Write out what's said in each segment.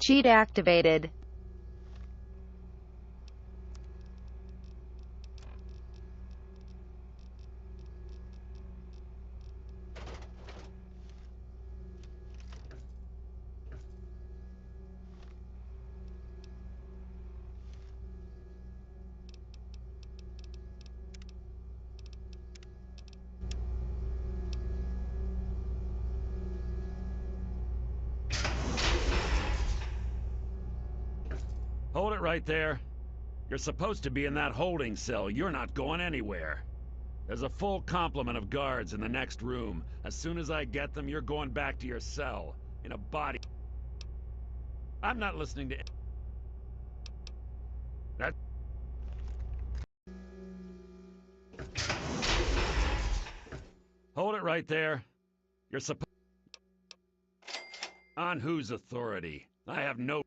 Cheat activated. Hold it right there. You're supposed to be in that holding cell. You're not going anywhere. There's a full complement of guards in the next room. As soon as I get them, you're going back to your cell. In a body. I'm not listening to... That... Hold it right there. You're supposed... On whose authority? I have no...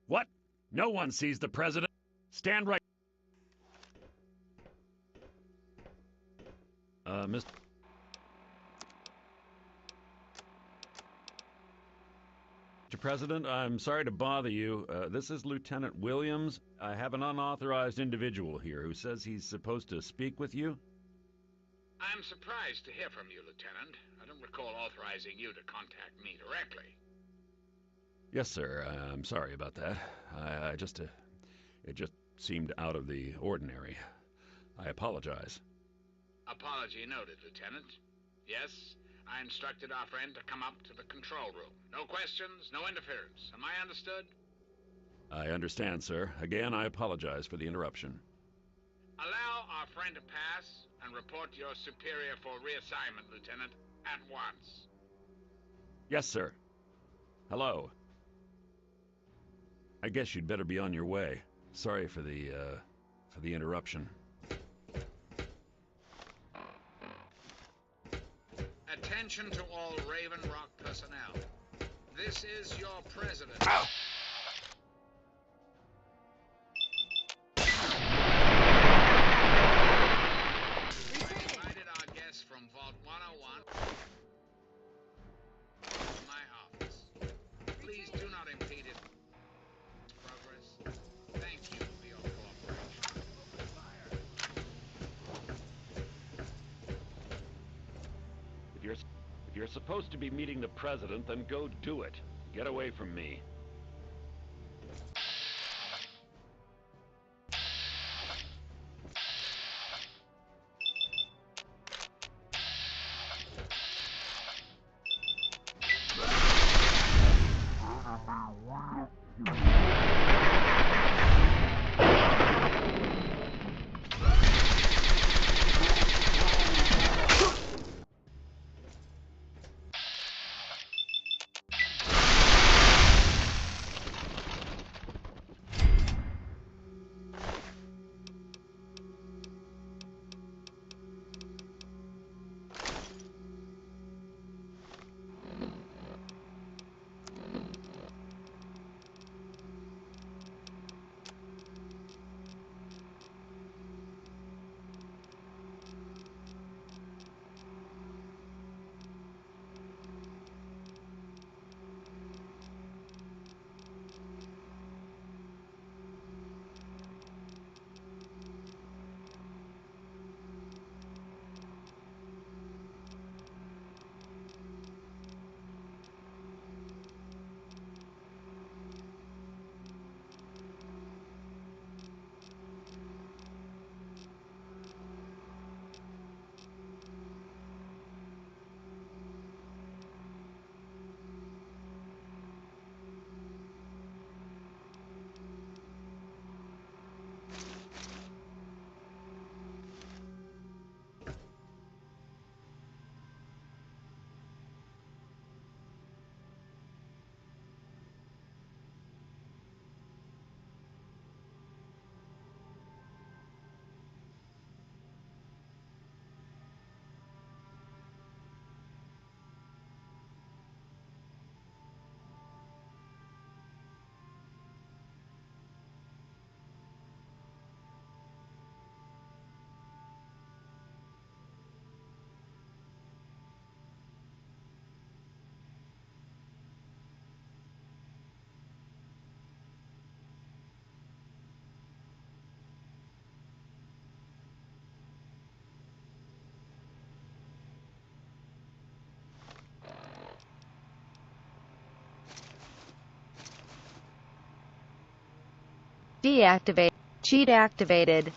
What? No one sees the president. Stand right... Mr. President, I'm sorry to bother you. This is Lieutenant Williams. I have an unauthorized individual here who says he's supposed to speak with you. I'm surprised to hear from you, Lieutenant. I don't recall authorizing you to contact me directly. Yes, sir. I'm sorry about that. It just seemed out of the ordinary. I apologize. Apology noted, Lieutenant. Yes, I instructed our friend to come up to the control room. No questions, no interference. Am I understood? I understand, sir. Again, I apologize for the interruption. Allow our friend to pass and report to your superior for reassignment, Lieutenant, at once. Yes, sir. Hello. I guess you'd better be on your way. Sorry for the interruption. Attention to all Raven Rock personnel. This is your president. Ow! We invited our guests from Vault 101 to my office. Please do not impede its progress. Thank you for your cooperation. If you're supposed to be meeting the president, then go do it. Get away from me. Deactivate. Cheat activated.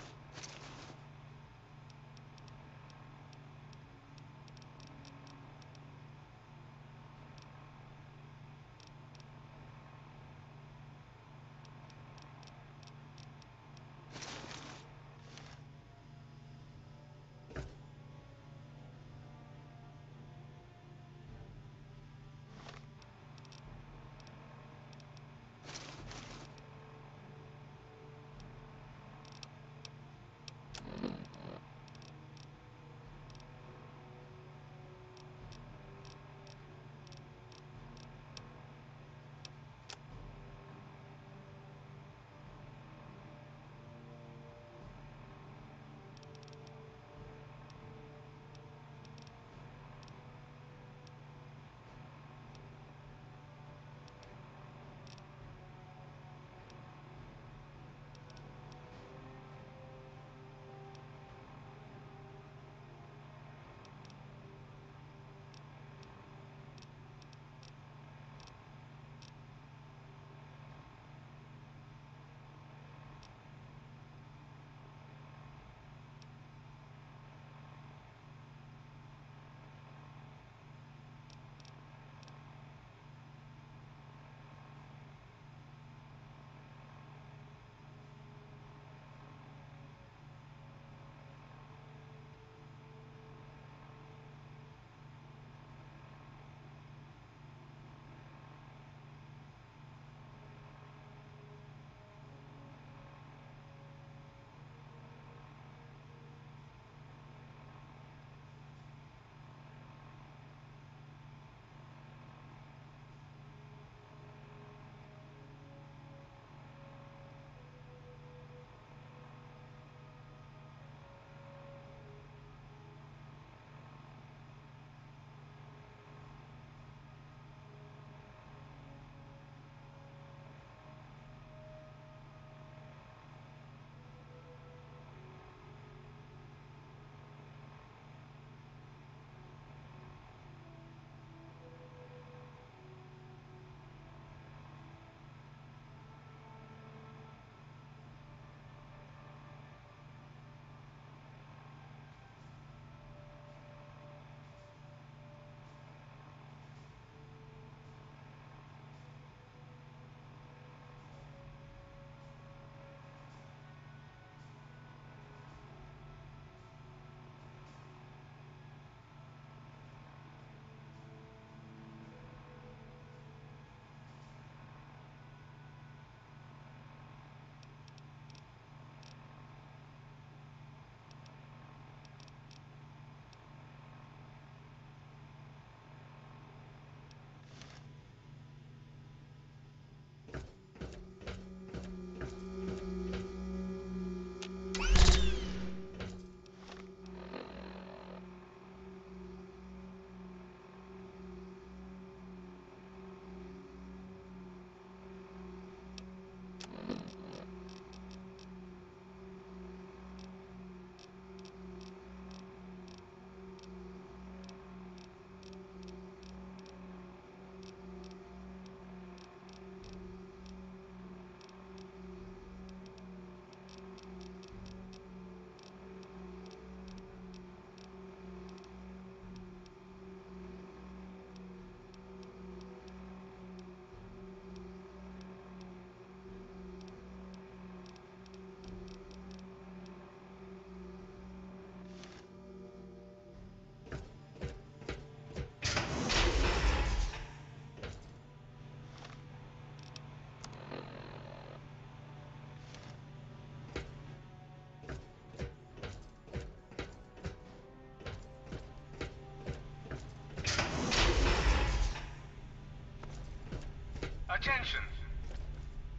Attention.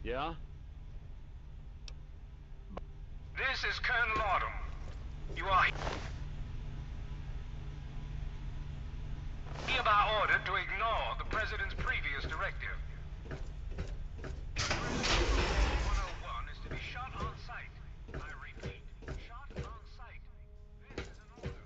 Yeah? This is Colonel Autumn. You are hereby ordered to ignore the President's previous directive. The President of 101 is to be shot on sight. I repeat, shot on sight. This is an order.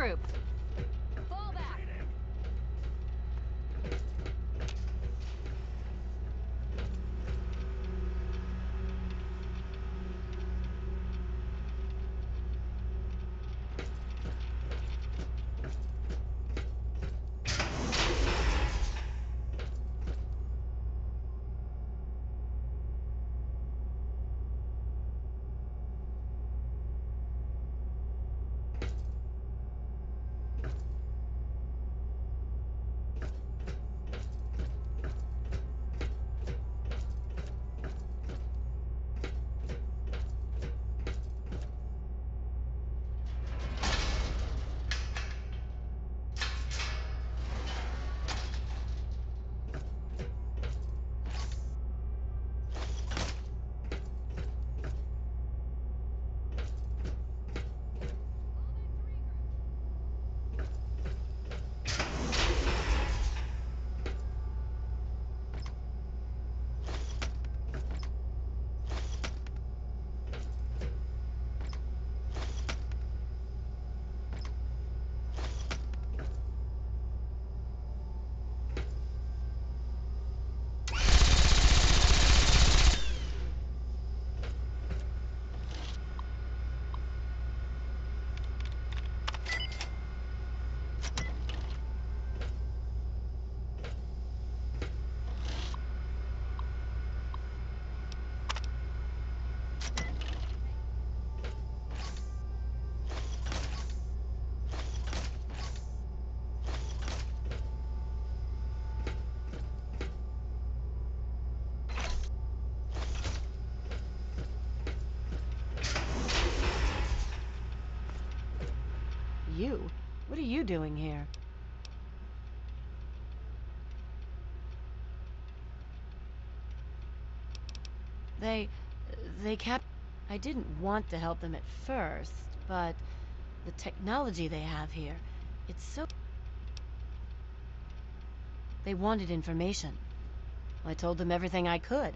Regroup. Fall back. You? What are you doing here? They kept... I didn't want to help them at first, but the technology they have here, it's so... They wanted information. I told them everything I could.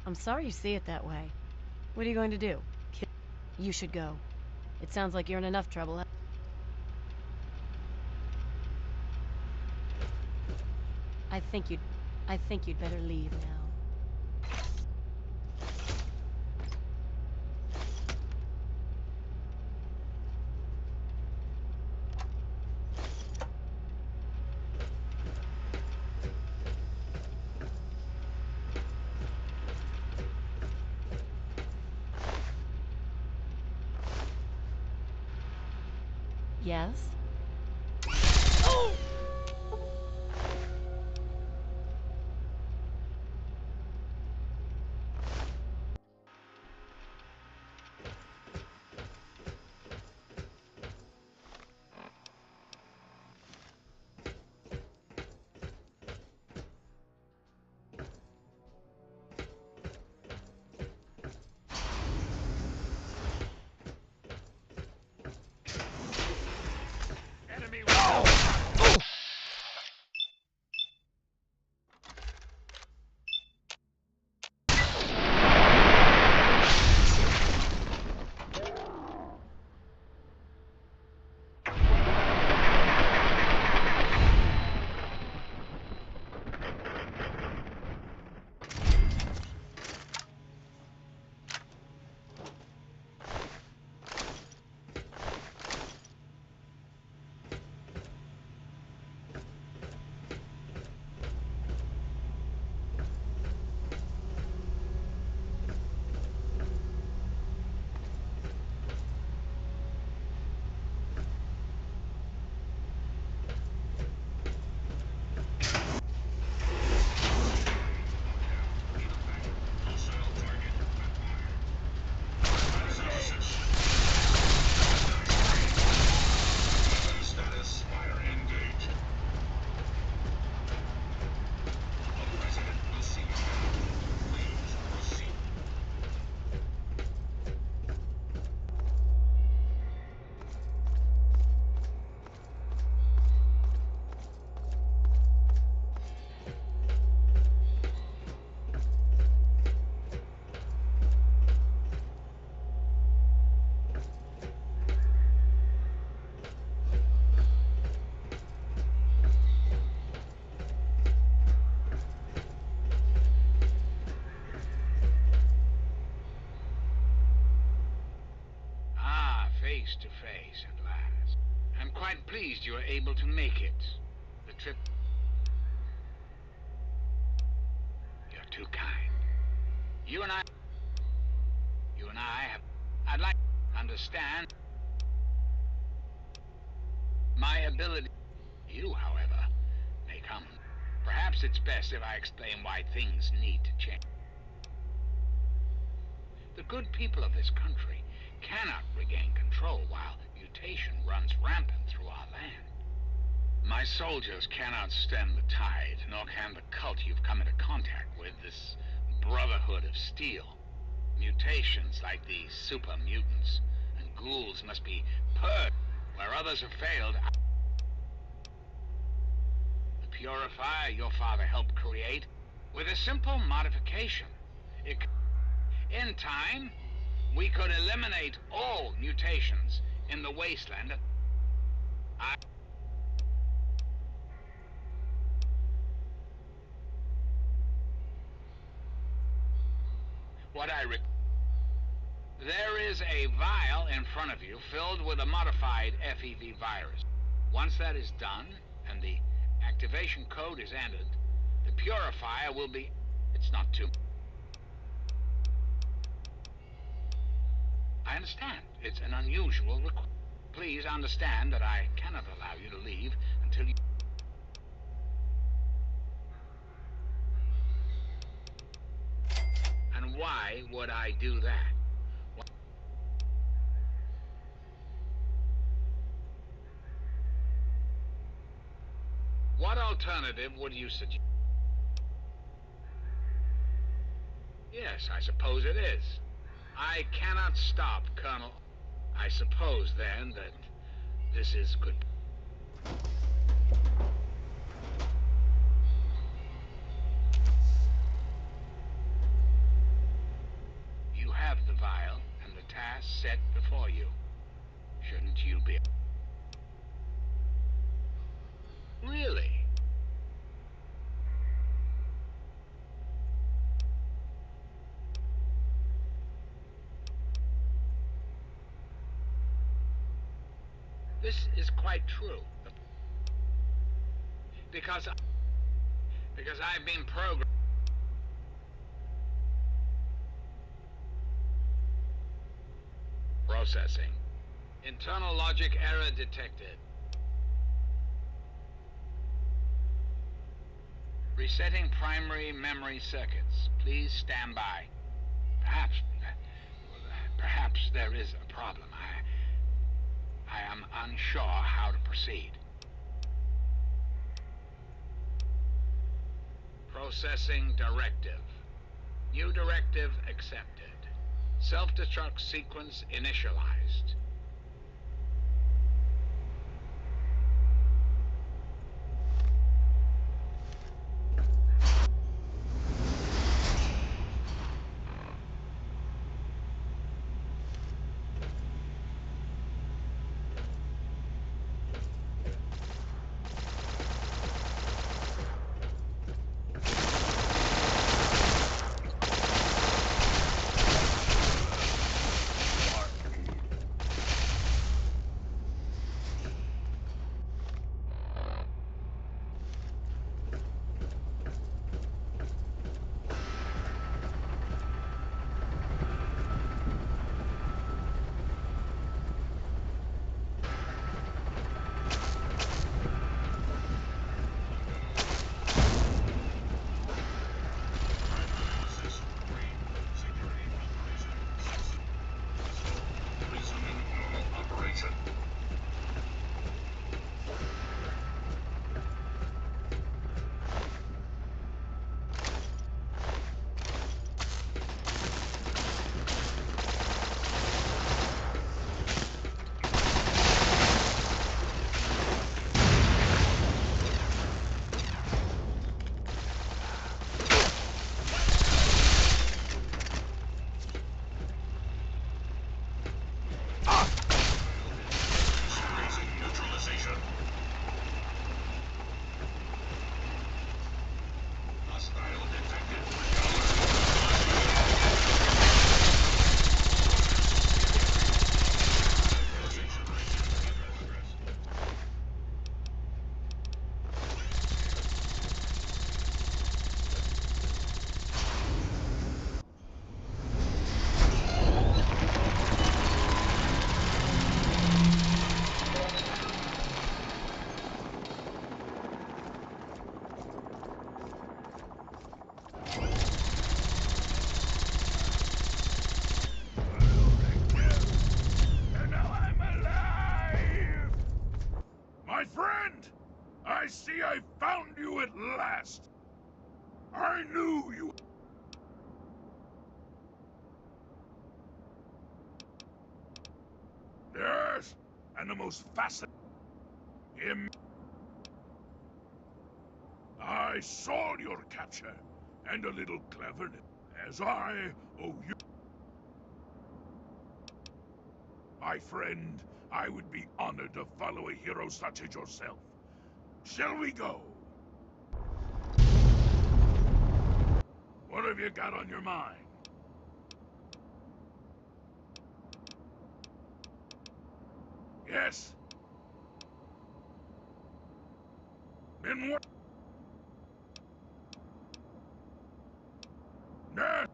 I'm sorry you see it that way. What are you going to do? You should go. It sounds like you're in enough trouble. I think you'd better leave now. Yes? Enemy. quite pleased you were able to make it. The trip... You're too kind. You and I have... I'd like to understand my ability. You, however, may come. Perhaps it's best if I explain why things need to change. The good people of this country cannot regain control while mutation runs rampant through our land. My soldiers cannot stem the tide, nor can the cult you've come into contact with, this Brotherhood of Steel. Mutations like these super mutants and ghouls must be purged where others have failed. The purifier your father helped create, with a simple modification, in time, we could eliminate all mutations in the wasteland. There is a vial in front of you filled with a modified FEV virus. Once that is done, and the activation code is entered, the purifier will be... It's not too... I understand. It's an unusual request. Please understand that I cannot allow you to leave until you... And why would I do that? What alternative would you suggest? Yes, I suppose it is. I cannot stop, Colonel. I suppose, then, that this is good. You have the vial and the task set before you. Shouldn't you be... Really? This is quite true. Because I've been programmed. Processing. Internal logic error detected. Resetting primary memory circuits. Please stand by. Perhaps there is a problem. I am unsure how to proceed. Processing directive. New directive accepted. Self-destruct sequence initialized. I see I found you at last. I knew you. Yes, and the most fascinating. I saw your capture, and a little cleverness, as I owe you. My friend, I would be honored to follow a hero such as yourself. Shall we go? What have you got on your mind? Yes? Then what? Nah.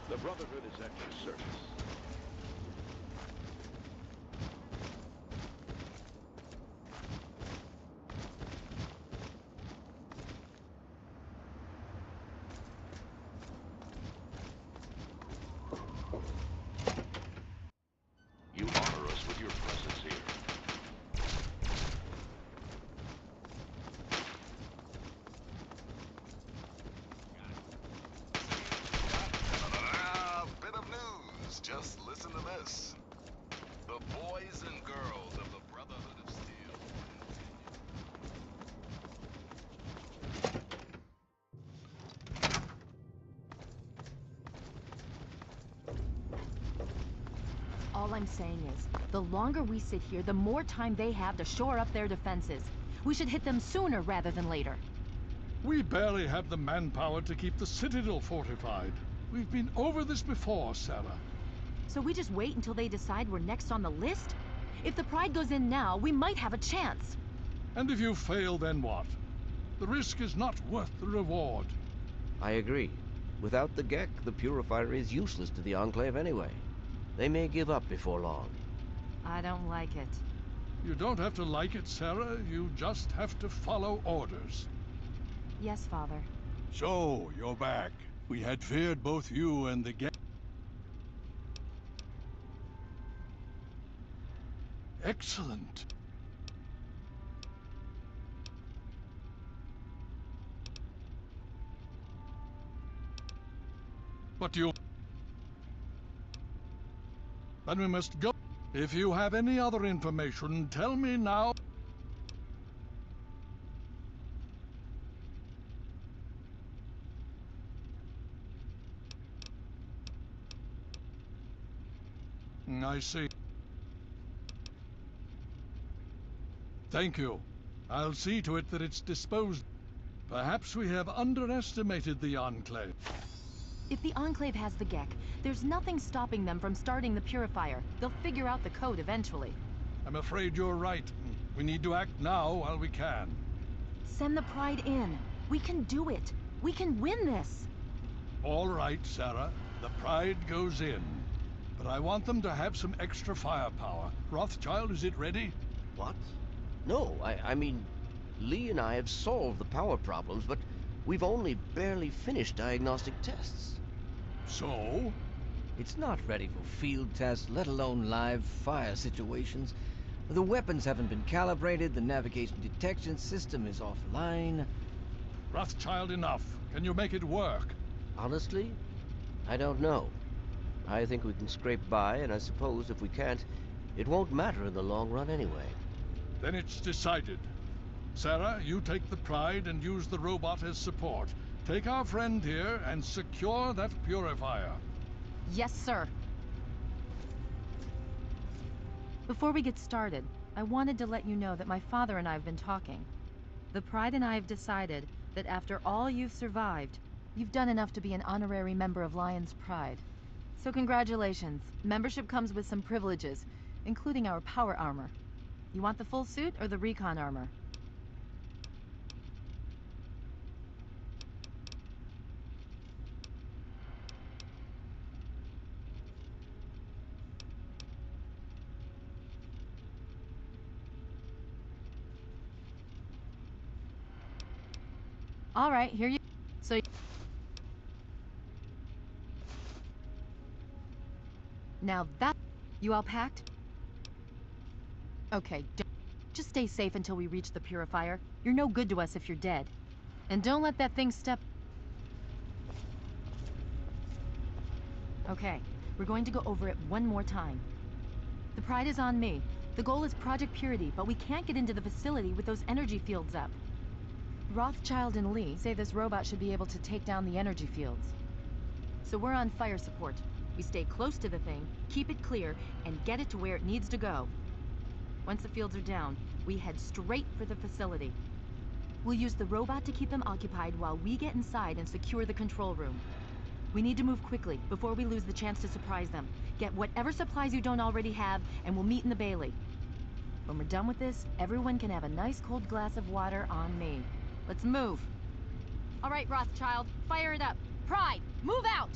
The Brotherhood is at your service. You honor us with your presence here. Bit of news. Just listen to this. The boys and girls of the Brotherhood of Steel All I'm saying is, the longer we sit here, the more time they have to shore up their defenses. We should hit them sooner rather than later. We barely have the manpower to keep the Citadel fortified. We've been over this before, Sarah. So we just wait until they decide we're next on the list? If the Pride goes in now, we might have a chance. And if you fail, then what? The risk is not worth the reward. I agree. Without the Gek, the Purifier is useless to the Enclave anyway. They may give up before long. I don't like it. You don't have to like it, Sarah. You just have to follow orders. Yes, Father. So, you're back. We had feared both you and the Gek. Excellent. But you... Then we must go. If you have any other information, tell me now. I see. Thank you. I'll see to it that it's disposed. Perhaps we have underestimated the Enclave. If the Enclave has the Gek, there's nothing stopping them from starting the Purifier. They'll figure out the code eventually. I'm afraid you're right. We need to act now while we can. Send the Pride in. We can do it. We can win this. All right, Sarah. The Pride goes in. But I want them to have some extra firepower. Rothschild, is it ready? What? No, I mean, Lee and I have solved the power problems, but we've only barely finished diagnostic tests. So? It's not ready for field tests, let alone live fire situations. The weapons haven't been calibrated, the navigation detection system is offline. Rothschild, enough. Can you make it work? Honestly, I don't know. I think we can scrape by, and I suppose if we can't, it won't matter in the long run anyway. Then it's decided. Sarah, you take the Pride and use the robot as support. Take our friend here and secure that Purifier. Yes, sir. Before we get started, I wanted to let you know that my father and I have been talking. The Pride and I have decided that after all you've survived, you've done enough to be an honorary member of Lion's Pride. So congratulations. Membership comes with some privileges, including our power armor. You want the full suit or the recon armor? All right, here you... So... Now that... You all packed? Okay, just stay safe until we reach the purifier. You're no good to us if you're dead. And don't let that thing step... Okay, we're going to go over it one more time. The Pride is on me. The goal is Project Purity, but we can't get into the facility with those energy fields up. Rothschild and Lee say this robot should be able to take down the energy fields. So we're on fire support. We stay close to the thing, keep it clear, and get it to where it needs to go. Once the fields are down, we head straight for the facility. We'll use the robot to keep them occupied while we get inside and secure the control room. We need to move quickly before we lose the chance to surprise them. Get whatever supplies you don't already have, and we'll meet in the Bailey. When we're done with this, everyone can have a nice cold glass of water on me. Let's move. All right, Rothschild, fire it up. Pride, move out!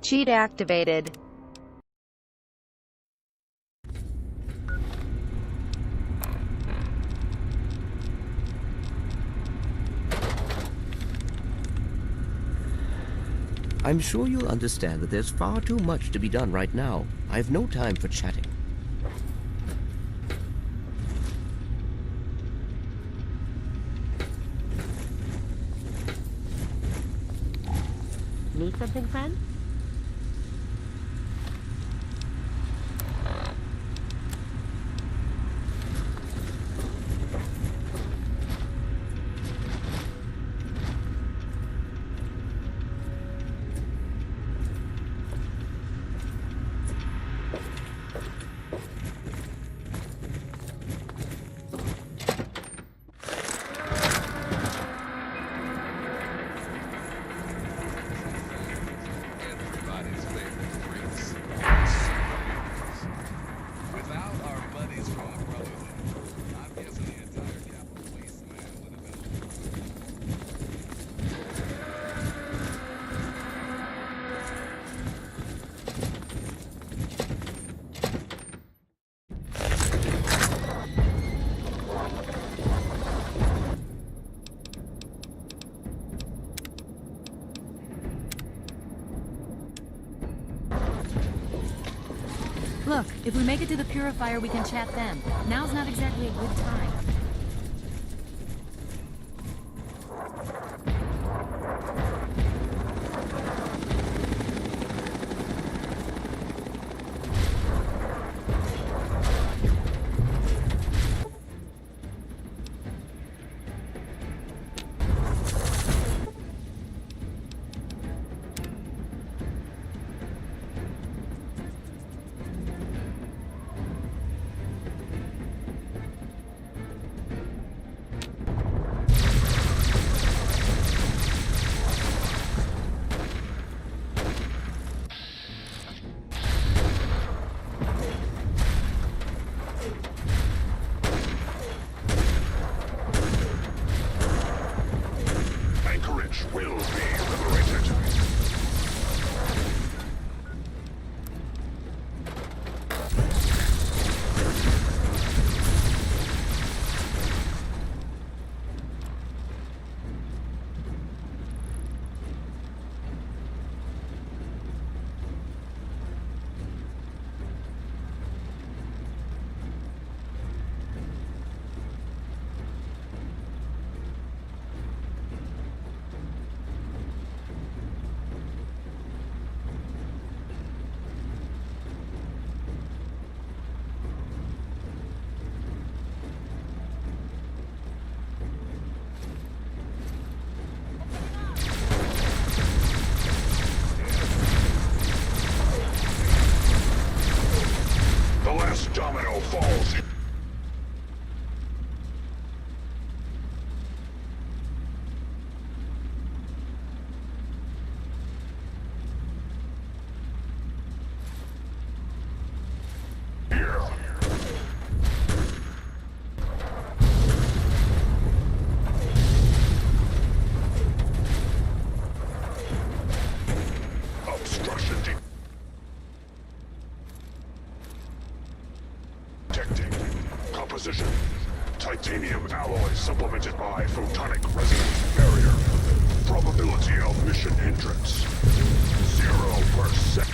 Cheat activated. I'm sure you'll understand that there's far too much to be done right now. I have no time for chatting. Need something, friend? Everybody's favorite freaks. Without our buddies from the Brotherhood, I'm guessing the entire Capital Wasteland would have been. Look, if we make it to the purifier, we can chat then. Now's not exactly a good time. Anchorage will be liberated. The last domino falls. Here. Obstruction detecting. Composition. Titanium alloy supplemented by photonic resonance barrier. Probability of mission hindrance. 0%.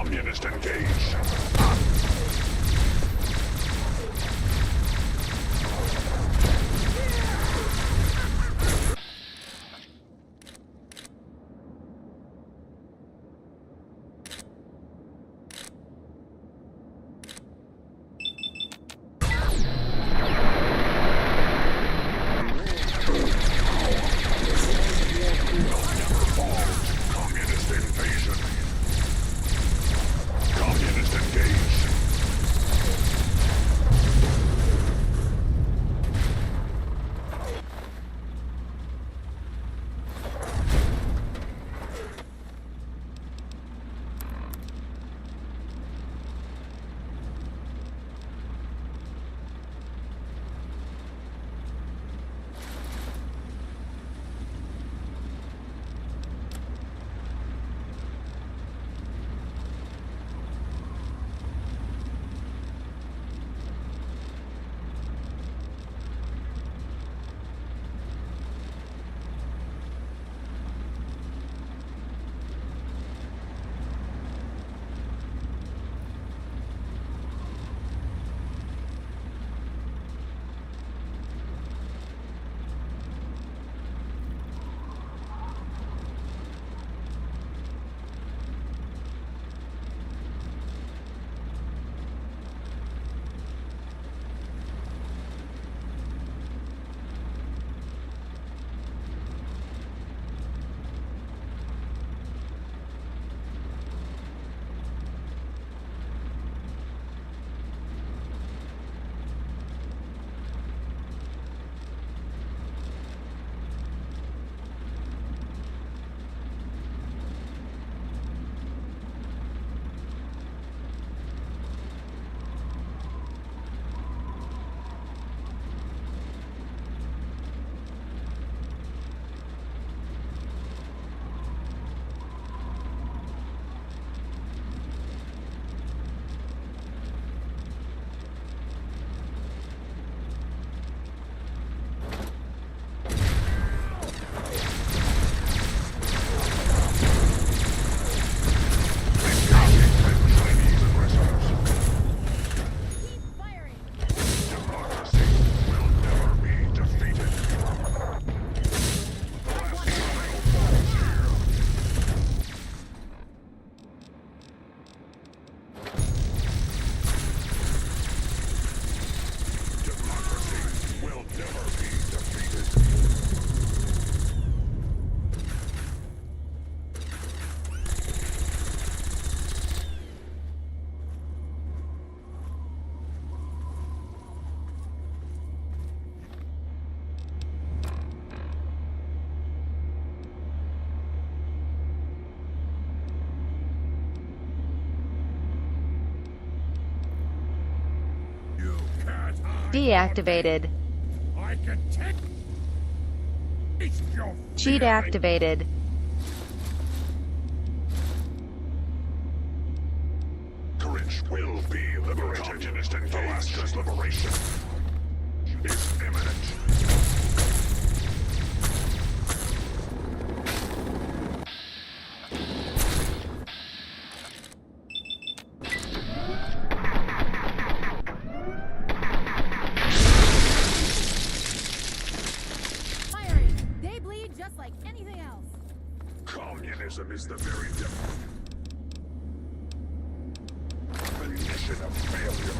Communist engaged. Communist invasion. Communist engaged. Deactivated. I can taste your Cheat activated. Courage will be liberated. Communist engaged. Alaska's liberation is imminent. Firing! They bleed just like anything else. Communism is the very definition of failure.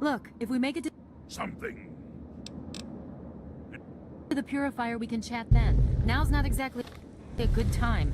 Look, if we make it to Something. the purifier, we can chat then. Now's not exactly a good time.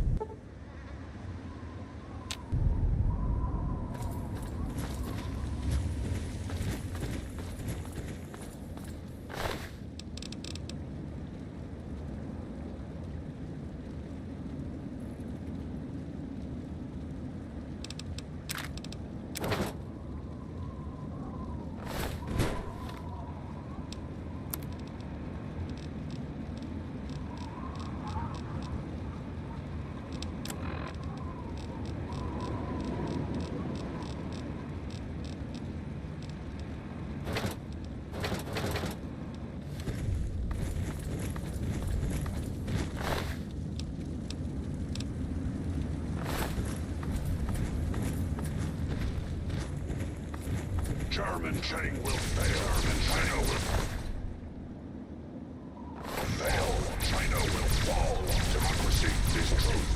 German Chang will fail. China will fail. China will fall. Democracy is truth.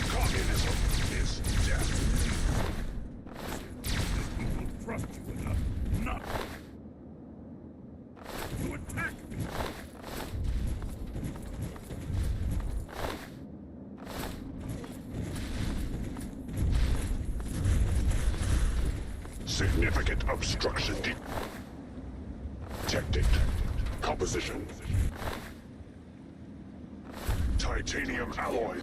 Communism is death. People will trust you enough not to attack me. Significant obstruction detected. Composition. Titanium alloy.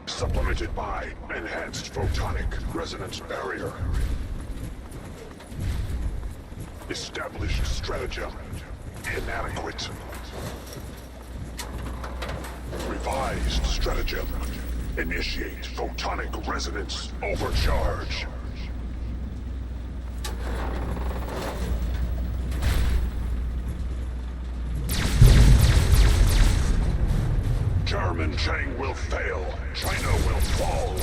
Supplemented by enhanced photonic resonance barrier. Established stratagem inadequate. Revised stratagem. Initiate photonic resonance overcharge. German Chang will fail. China will fall.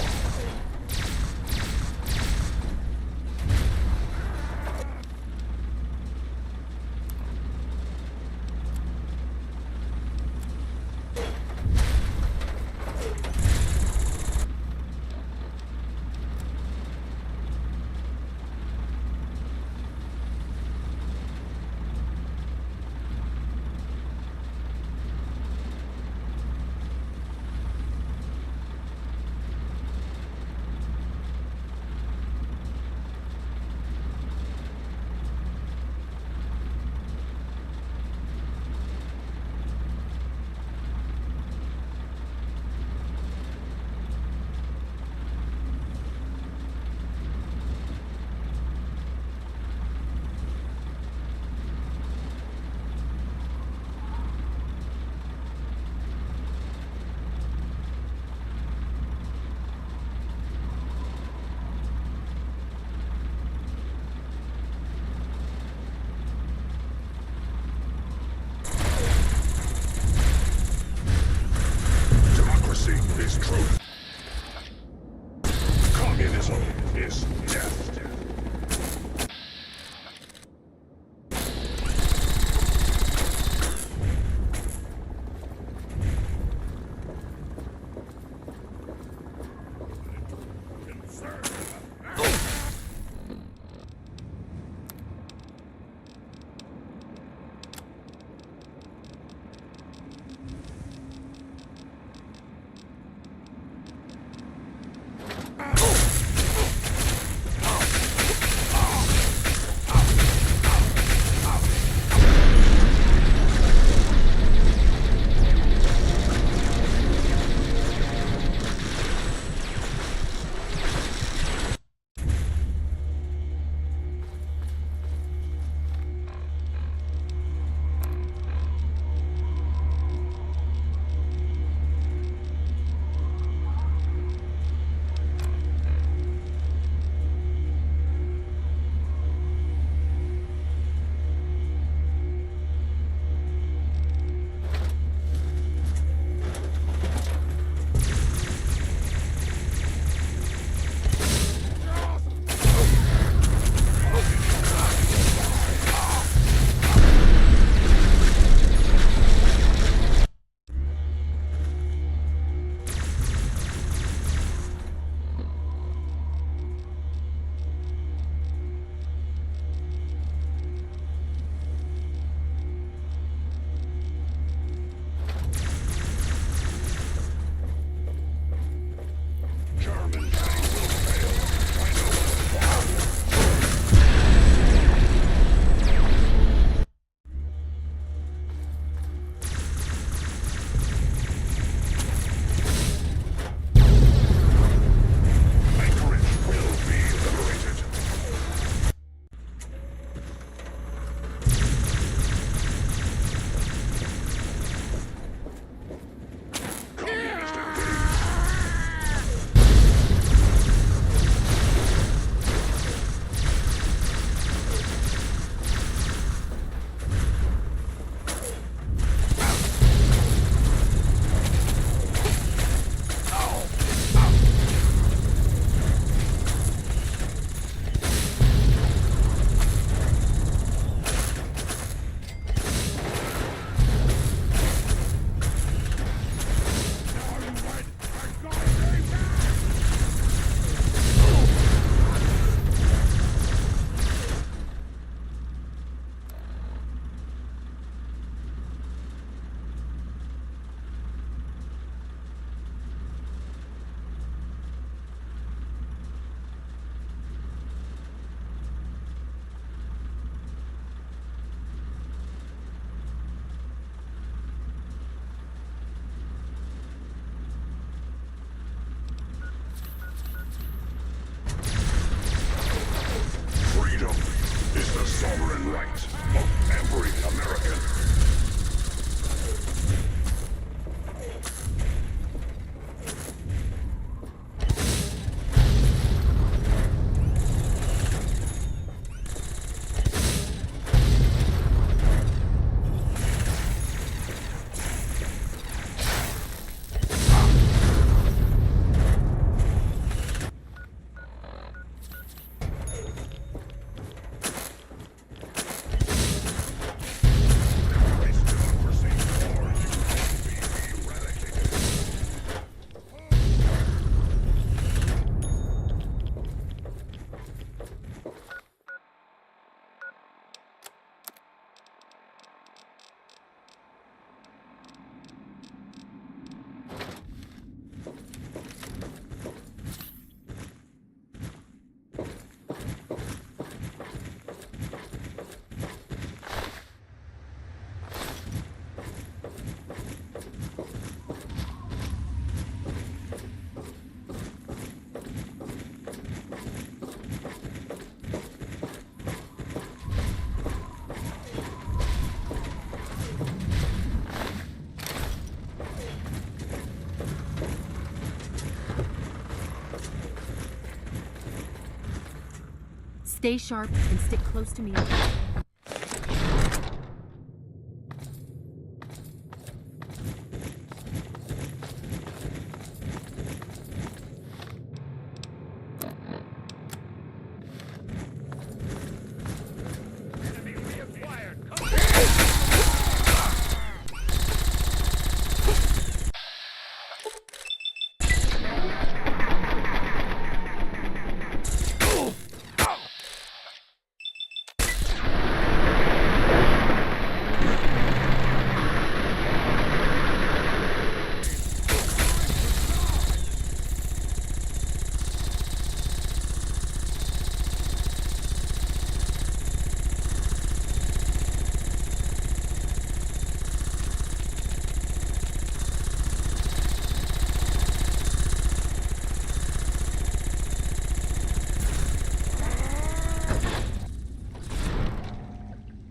Stay sharp and stick close to me.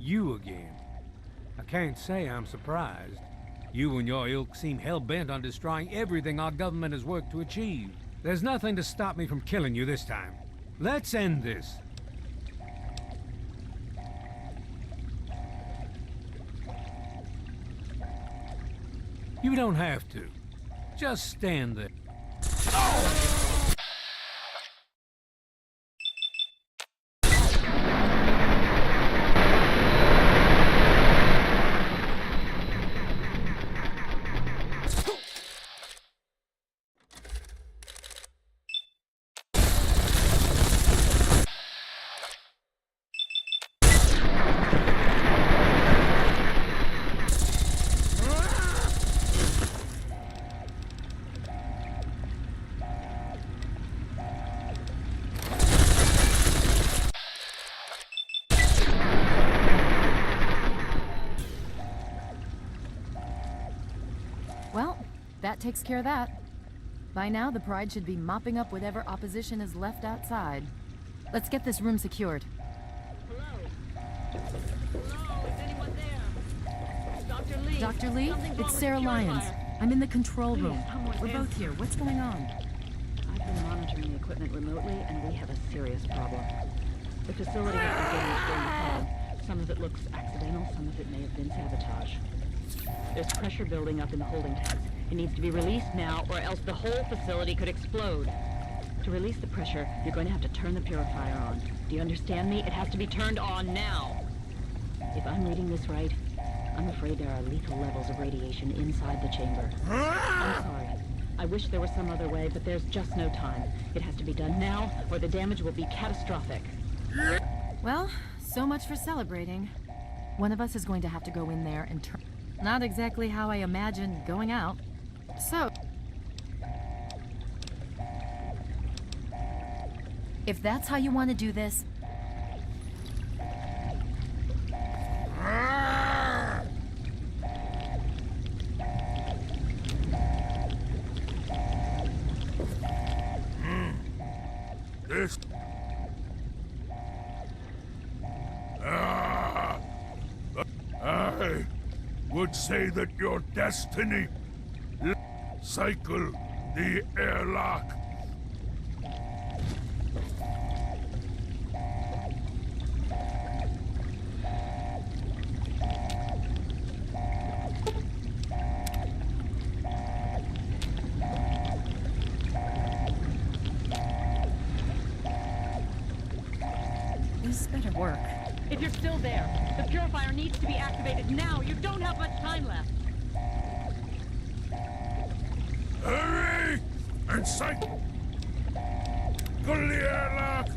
You again. I can't say I'm surprised. You and your ilk seem hell-bent on destroying everything our government has worked to achieve. There's nothing to stop me from killing you this time. Let's end this. You don't have to. Just stand there. Well, that takes care of that. By now, the Pride should be mopping up whatever opposition is left outside. Let's get this room secured. Hello? Hello? Is anyone there? Dr. Lee? Dr. Lee, Something's wrong it's with Sarah the Lyons. purifier. I'm in the control Please, room. someone We're both answer. here. What's going on? I've been monitoring the equipment remotely, and we have a serious problem. The facility has been damaged during the fall. Some of it looks accidental, some of it may have been sabotage. There's pressure building up in the holding tanks. It needs to be released now, or else the whole facility could explode. To release the pressure, you're going to have to turn the purifier on. Do you understand me? It has to be turned on now. If I'm reading this right, I'm afraid there are lethal levels of radiation inside the chamber. I'm sorry. I wish there was some other way, but there's just no time. It has to be done now, or the damage will be catastrophic. Well, so much for celebrating. One of us is going to have to go in there and turn... Not exactly how I imagined going out. So... if that's how you want to do this... This... I would say that your destiny... cycle the airlock. This better work. If you're still there, the purifier needs to be activated now. You don't have much time left. Hurry! And cycle the airlock!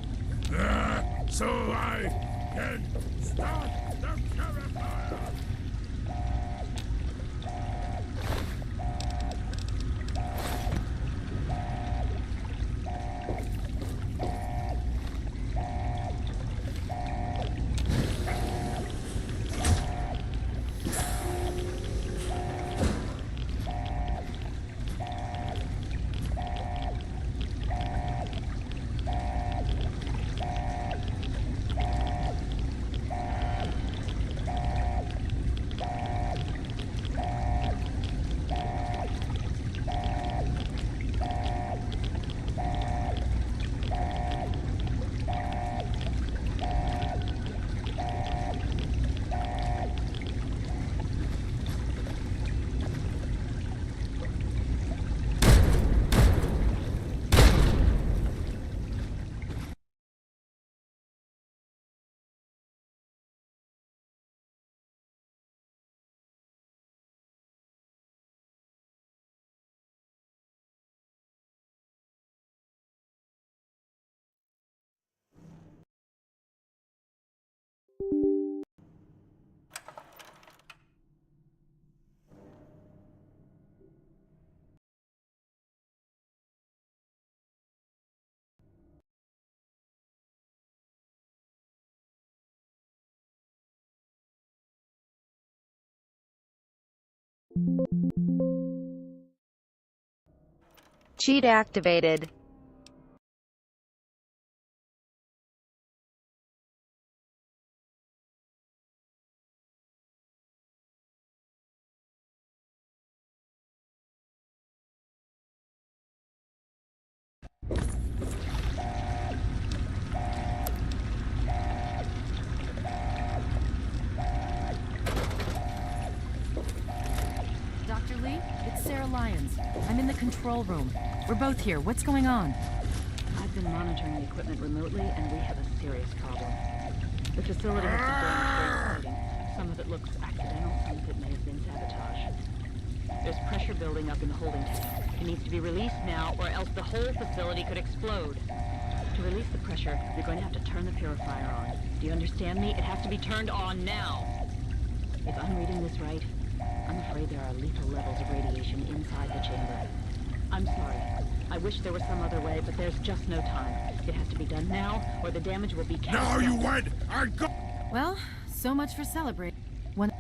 So I can start the purifier! Cheat activated. Dr. Lee, it's Sarah Lyons. I'm in the control room. We're both here. What's going on? I've been monitoring the equipment remotely, and we have a serious problem. The facility has been damaged during loading. Some of it looks accidental, some of it may have been sabotage. There's pressure building up in the holding tank. It needs to be released now, or else the whole facility could explode. To release the pressure, you're going to have to turn the purifier on. Do you understand me? It has to be turned on now. If I'm reading this right, I'm afraid there are lethal levels of radiation inside the chamber. I'm sorry. I wish there was some other way, but there's just no time. It has to be done now, or the damage will be catastrophic. Now you went! I go! Well, so much for celebrating. When...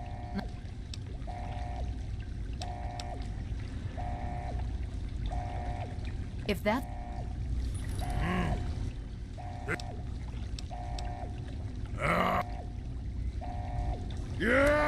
If that... Yeah!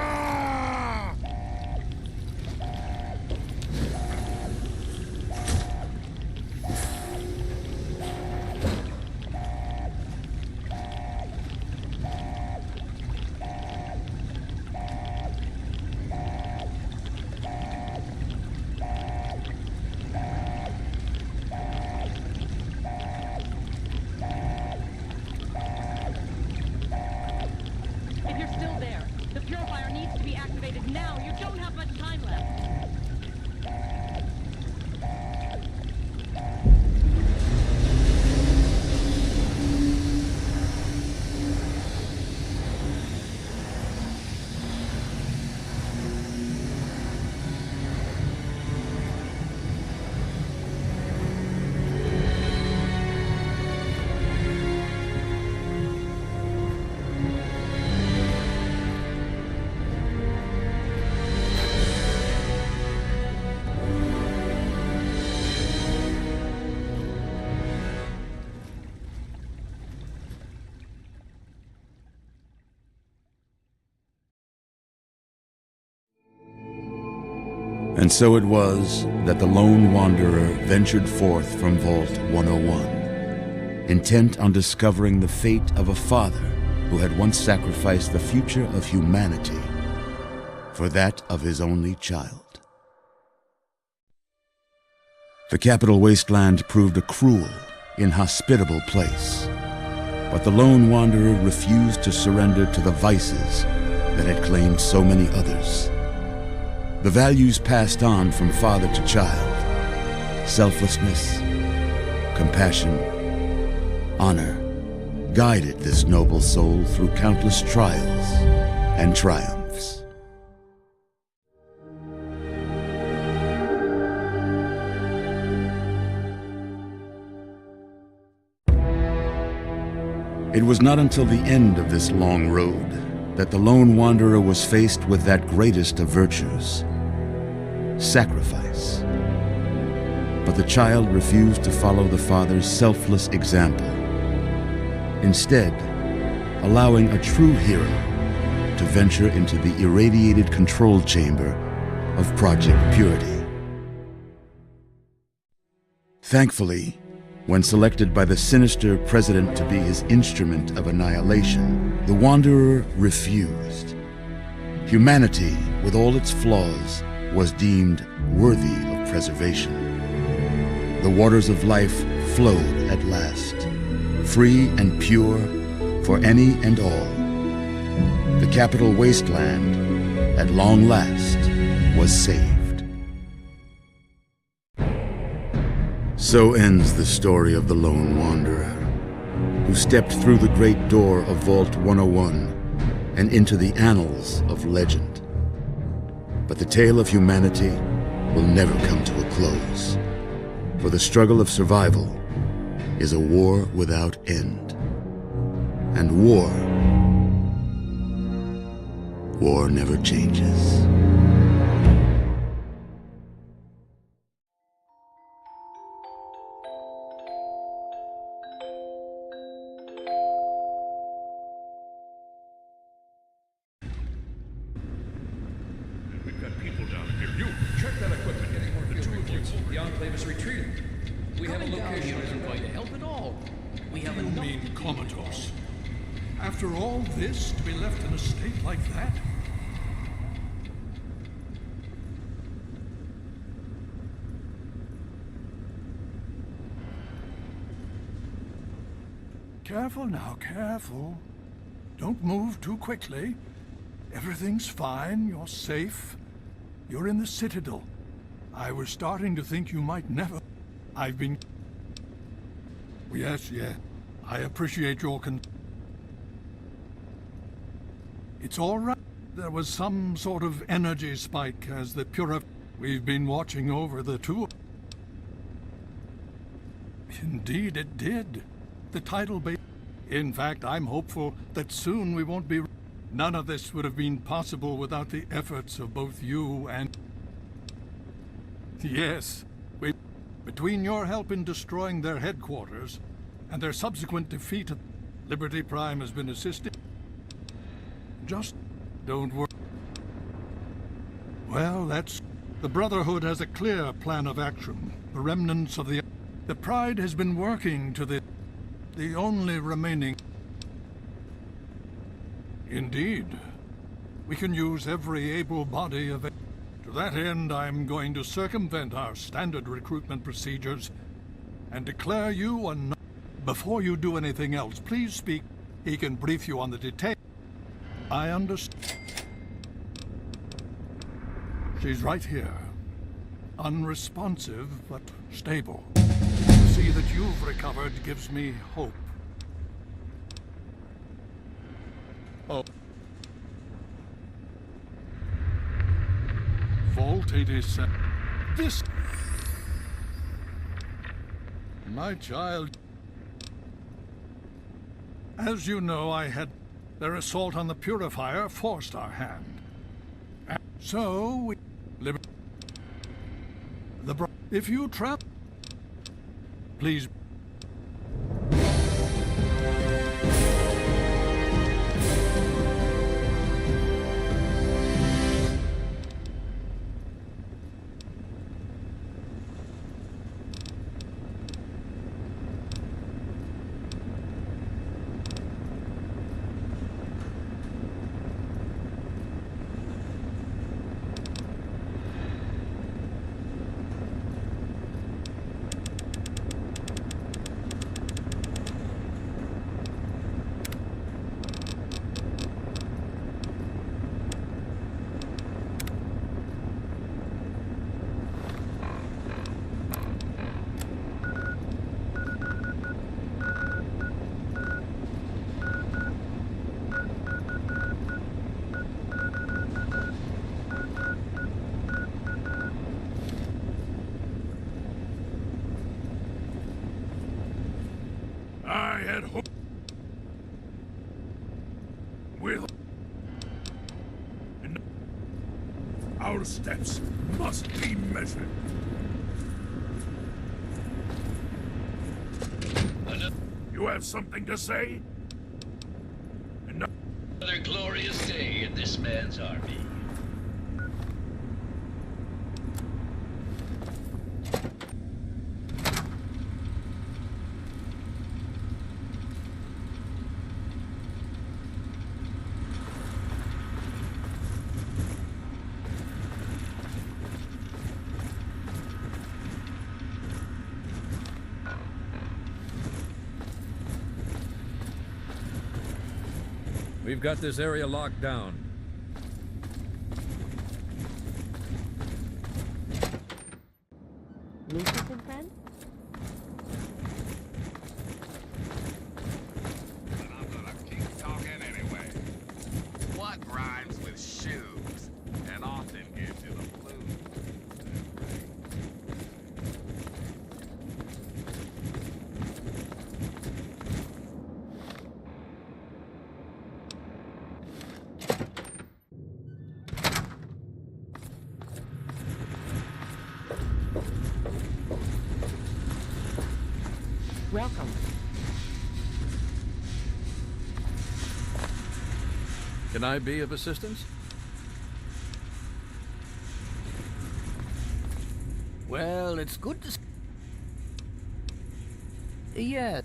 If you're still there, the purifier needs to be activated now. You don't have much time left. And so it was that the lone wanderer ventured forth from Vault 101, intent on discovering the fate of a father who had once sacrificed the future of humanity for that of his only child. The capital wasteland proved a cruel, inhospitable place, but the lone wanderer refused to surrender to the vices that had claimed so many others. The values passed on from father to child, selflessness, compassion, honor, guided this noble soul through countless trials and triumphs. It was not until the end of this long road that the lone wanderer was faced with that greatest of virtues, sacrifice. But the child refused to follow the father's selfless example, instead allowing a true hero to venture into the irradiated control chamber of Project Purity. Thankfully, when selected by the sinister president to be his instrument of annihilation, the Wanderer refused. Humanity, with all its flaws, was deemed worthy of preservation. The waters of life flowed at last, free and pure for any and all. The capital wasteland, at long last, was saved. So ends the story of the lone wanderer, who stepped through the great door of Vault 101 and into the annals of legend. But the tale of humanity will never come to a close, for the struggle of survival is a war without end. And war never changes. the Enclave is retreating. We have a location isn't going to help at all. We have You enough mean to keep comatose? After all this, to be left in a state like that? Careful now, careful. Don't move too quickly. Everything's fine, you're safe. You're in the Citadel. I was starting to think you might never... I've been... Yes, yeah. I appreciate your It's all right. There was some sort of energy spike as the We've been watching over the two. Indeed, it did. The tidal base. In fact, I'm hopeful that soon we won't be... None of this would have been possible without the efforts of both you and... Yes, between your help in destroying their headquarters and their subsequent defeat, Liberty Prime has been assisted. Just don't worry. Well, that's... The Brotherhood has a clear plan of action. The remnants of the... The Pride has been working to the only remaining... Indeed. We can use every able body of... To that end, I'm going to circumvent our standard recruitment procedures and declare you a... Before you do anything else, please speak. He can brief you on the details. I understand. She's right here. Unresponsive, but stable. To see that you've recovered gives me hope. Oh. Vault 87. This... My child... As you know, their assault on the Purifier forced our hand. And so we... If you trap... Please... I had hoped with and our steps must be measured. You have something to say? Another glorious day in this man's army. We've got this area locked down. Lucas and friends? But I'm gonna keep talking anyway. What rhymes with shoes and often gives you the blues? Welcome. Can I be of assistance? Well, it's good to... Yeah.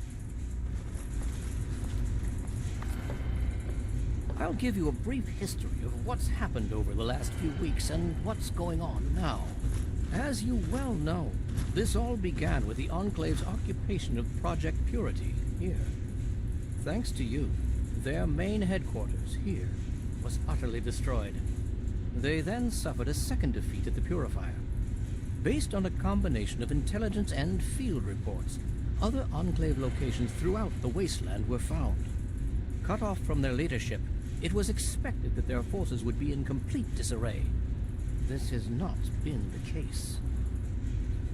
I'll give you a brief history of what's happened over the last few weeks and what's going on now. As you well know, this all began with the Enclave's occupation of Project Purity here. Thanks to you, their main headquarters here was utterly destroyed. They then suffered a second defeat at the Purifier. Based on a combination of intelligence and field reports, other Enclave locations throughout the wasteland were found. Cut off from their leadership, it was expected that their forces would be in complete disarray. This has not been the case.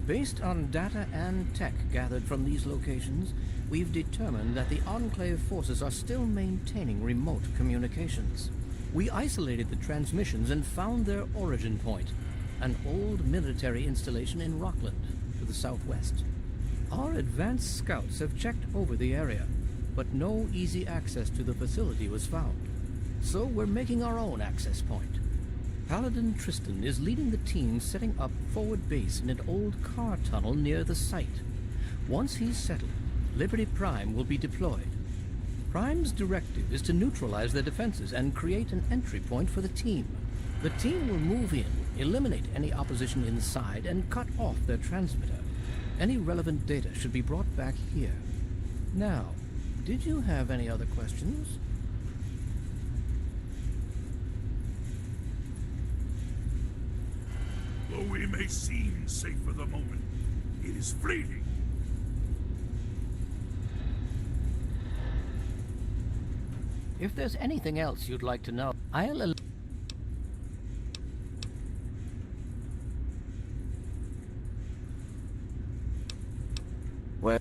Based on data and tech gathered from these locations, we've determined that the Enclave forces are still maintaining remote communications. We isolated the transmissions and found their origin point, an old military installation in Rockland, to the southwest. Our advanced scouts have checked over the area, but no easy access to the facility was found. So we're making our own access point. Paladin Tristan is leading the team setting up forward base in an old car tunnel near the site. Once he's settled, Liberty Prime will be deployed. Prime's directive is to neutralize their defenses and create an entry point for the team. The team will move in, eliminate any opposition inside, and cut off their transmitter. Any relevant data should be brought back here. Now, did you have any other questions? Though we may seem safe for the moment, it is fleeting. If there's anything else you'd like to know, I'll... Well...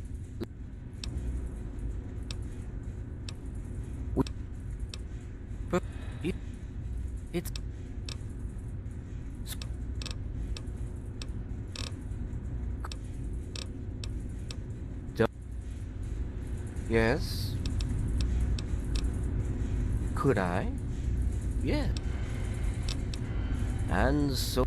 It's... Yes? Could I? Yeah. And so...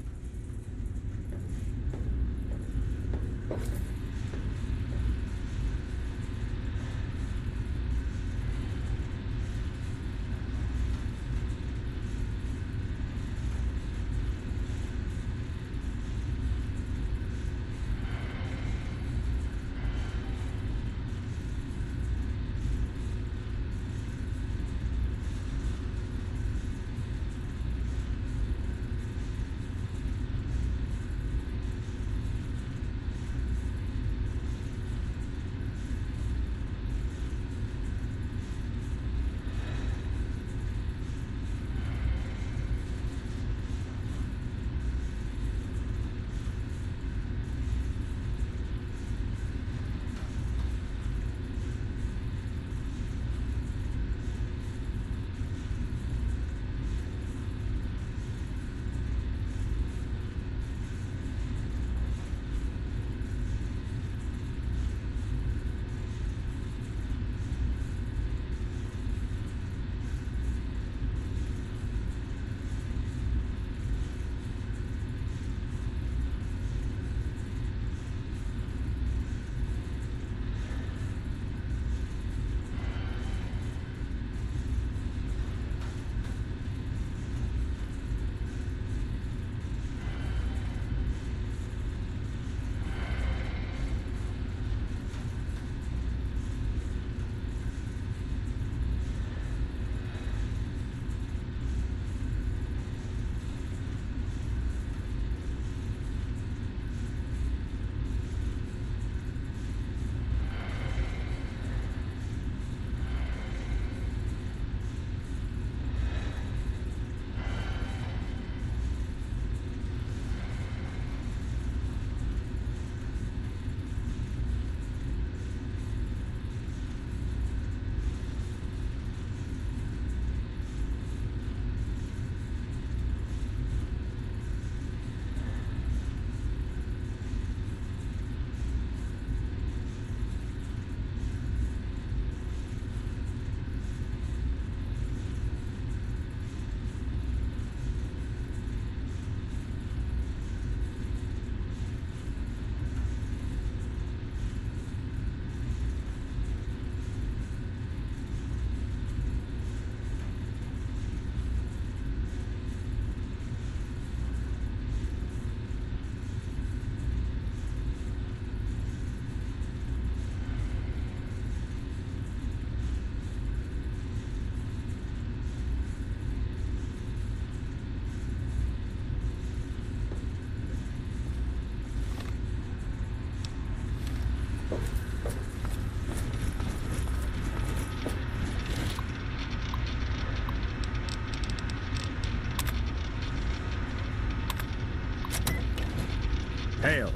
Hail.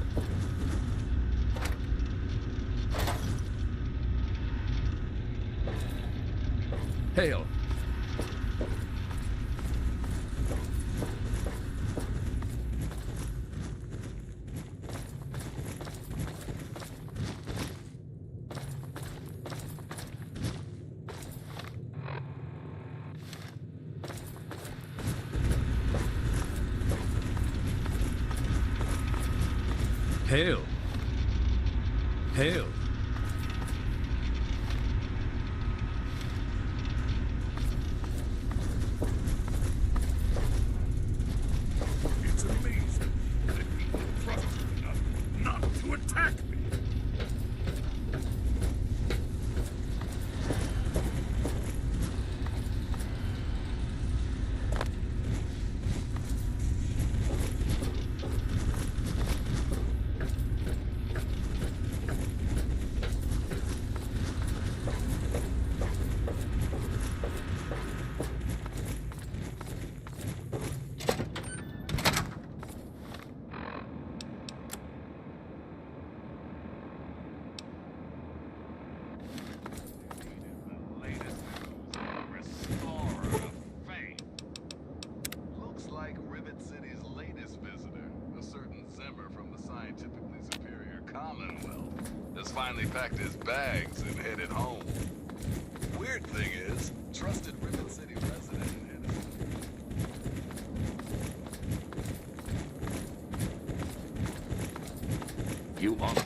Hail. Hail. Hail. It's amazing that people trust me enough not to attack me. Looks like Rivet City's latest visitor, a certain Zimmer from the scientifically superior Commonwealth, has finally packed his bags and headed home. Weird thing is, trusted Rivet City resident and You honor.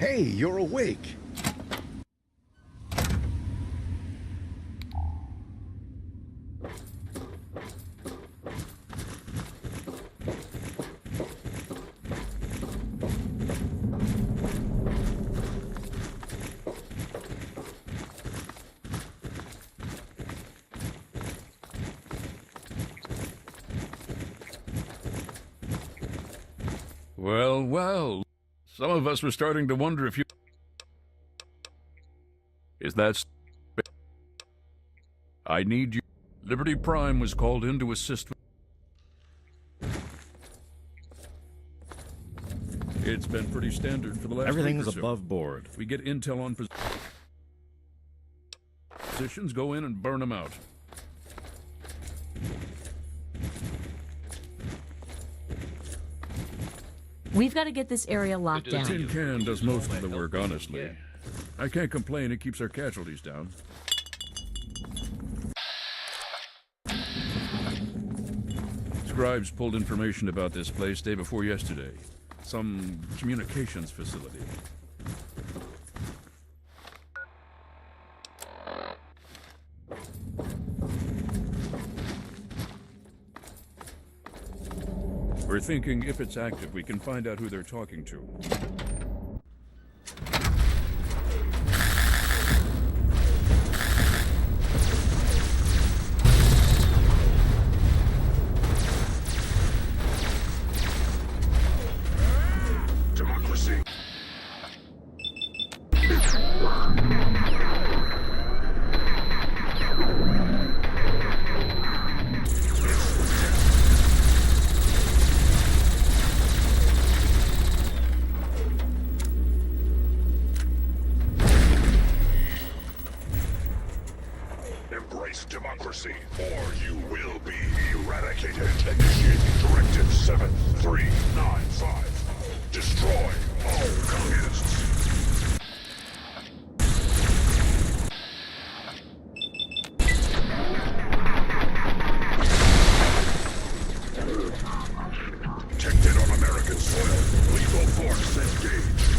Hey, you're awake. Well, well. Some of us were starting to wonder if you... Is that... I need you... Liberty Prime was called in to assist... It's been pretty standard for the last Everything's week or so. above board. We get intel on positions, go in and burn them out. We've got to get this area locked The down. tin can does most of the work, honestly. I can't complain, it keeps our casualties down. Scribes pulled information about this place day before yesterday. Some communications facility. We're thinking if it's active, we can find out who they're talking to. Democracy. Embrace democracy, or you will be eradicated. Initiating Directive 7395. Destroy all communists. Detected on American soil. Lethal force engaged.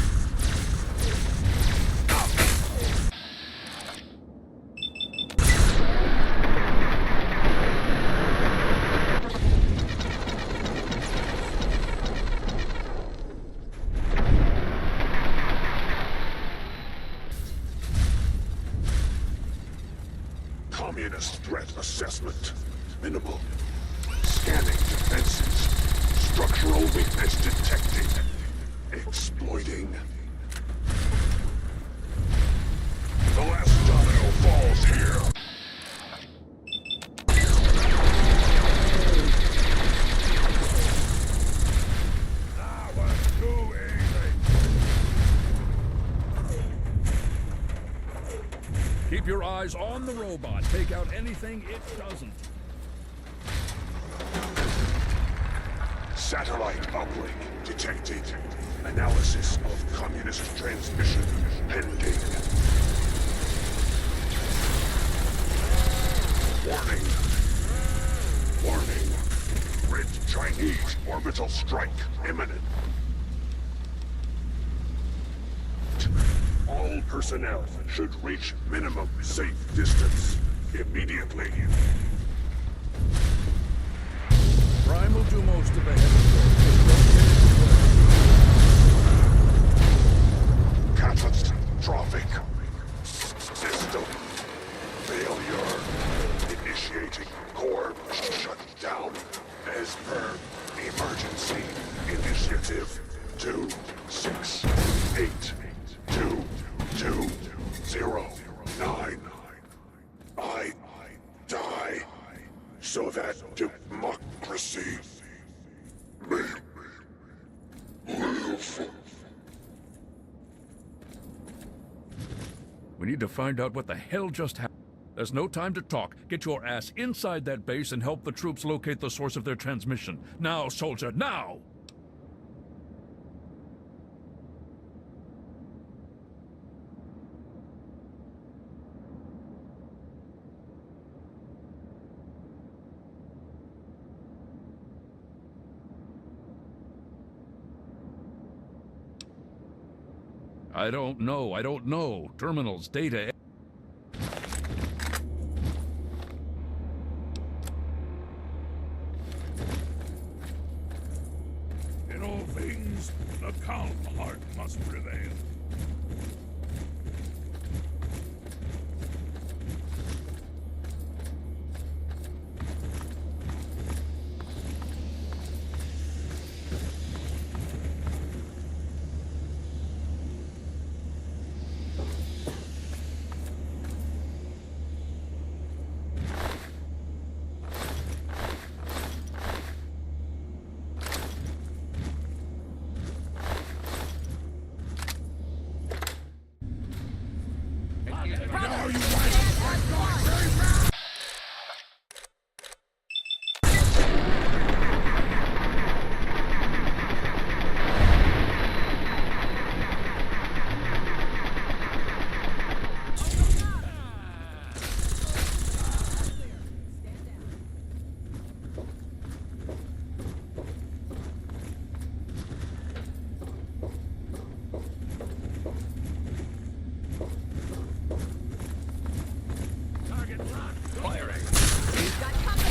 Communist threat assessment. Minimal. Scanning defenses. Structural weakness detected. Exploiting. The last domino falls here. That was too easy. Keep your eyes on the robot. Take out anything it doesn't. Satellite uplink detected. Analysis of communist transmission pending. Warning. Warning. Red Chinese orbital strike imminent. All personnel should reach minimum safe distance immediately. Prime will do most of the heavy work. Catastrophic. System failure. Initiating core shutdown as per emergency initiative 2682209. I die so that democracy may live. We need to find out what the hell just happened. There's no time to talk. Get your ass inside that base and help the troops locate the source of their transmission. Now, soldier, now! I don't know. Terminals, data... In all things, the calm heart must prevail. Firing. He's got cover.